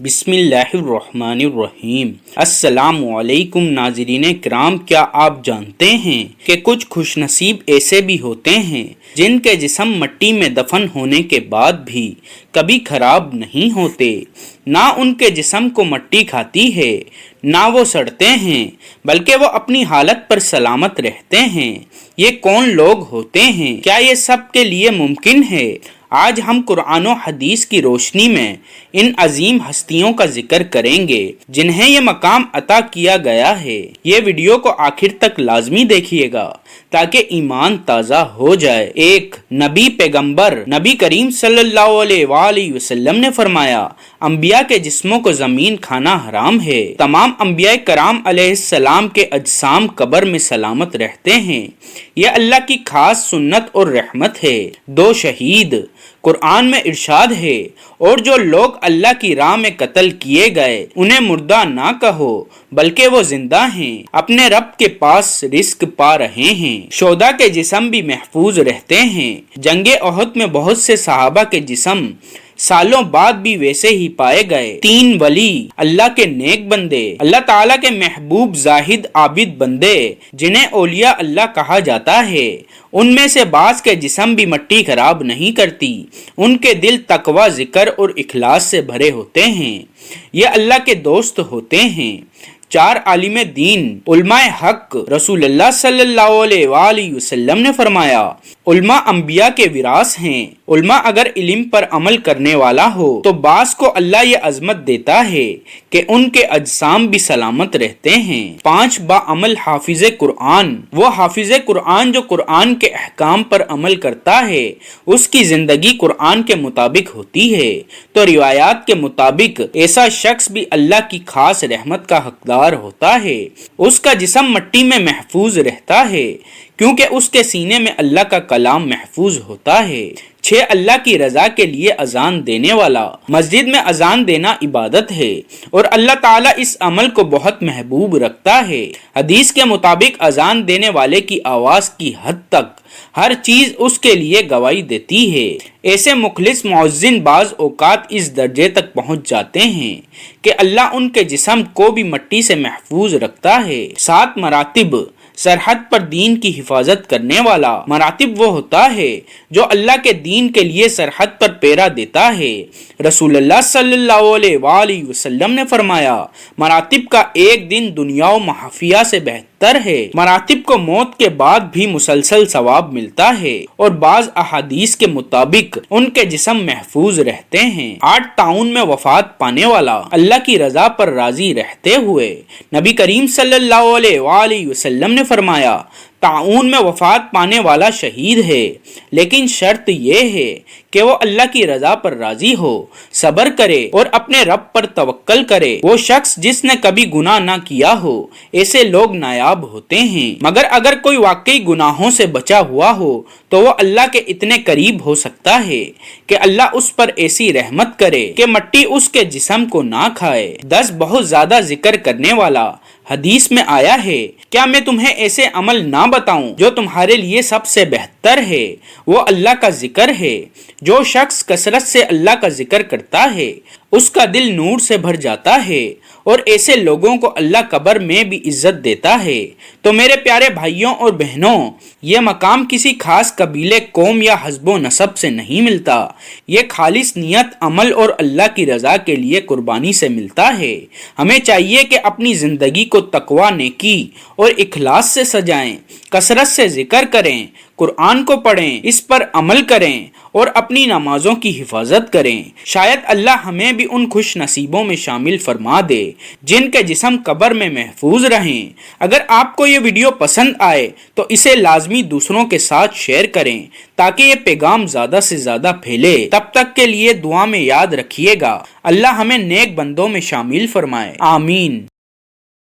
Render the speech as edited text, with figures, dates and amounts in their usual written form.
بسم اللہ الرحمن الرحیم۔ السلام علیکم ناظرین کرام، کیا آپ جانتے ہیں کہ کچھ خوش نصیب ایسے بھی ہوتے ہیں جن کے جسم مٹی میں دفن ہونے کے بعد بھی کبھی خراب نہیں ہوتے؟ نہ ان کے جسم کو مٹی کھاتی ہے، نہ وہ سڑتے ہیں، بلکہ وہ اپنی حالت پر سلامت رہتے ہیں۔ یہ کون لوگ ہوتے ہیں؟ کیا یہ سب کے لیے ممکن ہے؟ آج ہم قرآن و حدیث کی روشنی میں ان عظیم ہستیوں کا ذکر کریں گے جنہیں یہ مقام عطا کیا گیا ہے۔ یہ ویڈیو کو آخر تک لازمی دیکھیے گا تاکہ ایمان تازہ ہو جائے۔ ایک نبی پیغمبر نبی کریم صلی اللہ علیہ وآلہ وسلم نے فرمایا، انبیاء کے جسموں کو زمین کھانا حرام ہے۔ تمام انبیاء کرام علیہ السلام کے اجسام قبر میں سلامت رہتے ہیں۔ یہ اللہ کی خاص سنت اور رحمت ہے۔ دو شہید، قرآن میں ارشاد ہے، اور جو لوگ اللہ کی راہ میں قتل کیے گئے انہیں مردہ نہ کہو بلکہ وہ زندہ ہیں، اپنے رب کے پاس رزق پا رہے ہیں۔ شہداء کے جسم بھی محفوظ رہتے ہیں۔ جنگ احد میں بہت سے صحابہ کے جسم سالوں بعد بھی ویسے ہی پائے گئے۔ تین ولی، اللہ کے نیک بندے، اللہ تعالیٰ کے محبوب زاہد عابد بندے جنہیں اولیاء اللہ کہا جاتا ہے، ان میں سے بعض کے جسم بھی مٹی خراب نہیں کرتی، ان کے دل تقوی، ذکر اور اخلاص سے بھرے ہوتے ہیں، یہ اللہ کے دوست ہوتے ہیں۔ چار عالم دین، علماء حق، رسول اللہ صلی اللہ علیہ وآلہ وسلم نے فرمایا، علماء انبیاء کے وراث ہیں۔ علماء اگر علم پر عمل کرنے والا ہو تو بعض کو اللہ یہ عظمت دیتا ہے کہ ان کے اجسام بھی سلامت رہتے ہیں۔ پانچ باعمل حافظ قرآن، وہ حافظ قرآن جو قرآن کے احکام پر عمل کرتا ہے، اس کی زندگی قرآن کے مطابق ہوتی ہے، تو روایات کے مطابق ایسا شخص بھی اللہ کی خاص رحمت کا حقدار ہوتا ہے۔ اس کا جسم مٹی میں محفوظ رہتا ہے کیونکہ اس کے سینے میں اللہ کا کلام محفوظ ہوتا ہے۔ 6 اللہ کی رضا کے لیے اذان دینے والا، مسجد میں اذان دینا عبادت ہے اور اللہ تعالیٰ اس عمل کو بہت محبوب رکھتا ہے۔ حدیث کے مطابق اذان دینے والے کی آواز کی حد تک ہر چیز اس کے لیے گواہی دیتی ہے۔ ایسے مخلص مؤذن بعض اوقات اس درجے تک پہنچ جاتے ہیں کہ اللہ ان کے جسم کو بھی مٹی سے محفوظ رکھتا ہے۔ 7 مراتب، سرحد پر دین کی حفاظت کرنے والا۔ مراتب وہ ہوتا ہے جو اللہ کے دین کے لیے سرحد پر پیرا دیتا ہے۔ رسول اللہ صلی اللہ علیہ وآلہ وسلم نے فرمایا، مراتب کا ایک دن دنیا و محافیہ سے بہتر ہے۔ مراتب کو موت کے بعد بھی مسلسل ثواب ملتا ہے اور بعض احادیث کے مطابق ان کے جسم محفوظ رہتے ہیں۔ 8 طاعون میں وفات پانے والا، اللہ کی رضا پر راضی رہتے ہوئے۔ نبی کریم صلی اللہ علیہ وآلہ وسلم نے فرمایا، طاعون میں وفات پانے والا شہید ہے، لیکن شرط یہ ہے کہ وہ اللہ کی رضا پر راضی ہو، صبر کرے اور اپنے رب پر توکل کرے۔ وہ شخص جس نے کبھی گناہ نہ کیا ہو، ایسے لوگ نایاب ہوتے ہیں، مگر اگر کوئی واقعی گناہوں سے بچا ہوا ہو تو وہ اللہ کے اتنے قریب ہو سکتا ہے کہ اللہ اس پر ایسی رحمت کرے کہ مٹی اس کے جسم کو نہ کھائے۔ 10 بہت زیادہ ذکر کرنے والا، حدیث میں آیا ہے، کیا میں تمہیں ایسے عمل نہ بتاؤں جو تمہارے لیے سب سے بہتر ہے؟ وہ اللہ کا ذکر ہے۔ جو شخص کثرت سے اللہ کا ذکر کرتا ہے اس کا دل نور سے بھر جاتا ہے اور ایسے لوگوں کو اللہ قبر میں بھی عزت دیتا ہے۔ تو میرے پیارے بھائیوں اور بہنوں، یہ مقام کسی خاص قبیلے، قوم یا حسب و نسب سے نہیں ملتا، یہ خالص نیت، عمل اور اللہ کی رضا کے لیے قربانی سے ملتا ہے۔ ہمیں چاہیے کہ اپنی زندگی کو تقوی، نیکی اور اخلاص سے سجائیں، کثرت سے ذکر کریں، قرآن کو پڑھیں، اس پر عمل کریں اور اپنی نمازوں کی حفاظت کریں۔ شاید اللہ ہمیں بھی ان خوش نصیبوں میں شامل فرما دے جن کے جسم قبر میں محفوظ رہیں۔ اگر آپ کو یہ ویڈیو پسند آئے تو اسے لازمی دوسروں کے ساتھ شیئر کریں تاکہ یہ پیغام زیادہ سے زیادہ پھیلے۔ تب تک کے لیے دعا میں یاد رکھیے گا، اللہ ہمیں نیک بندوں میں شامل فرمائے، آمین۔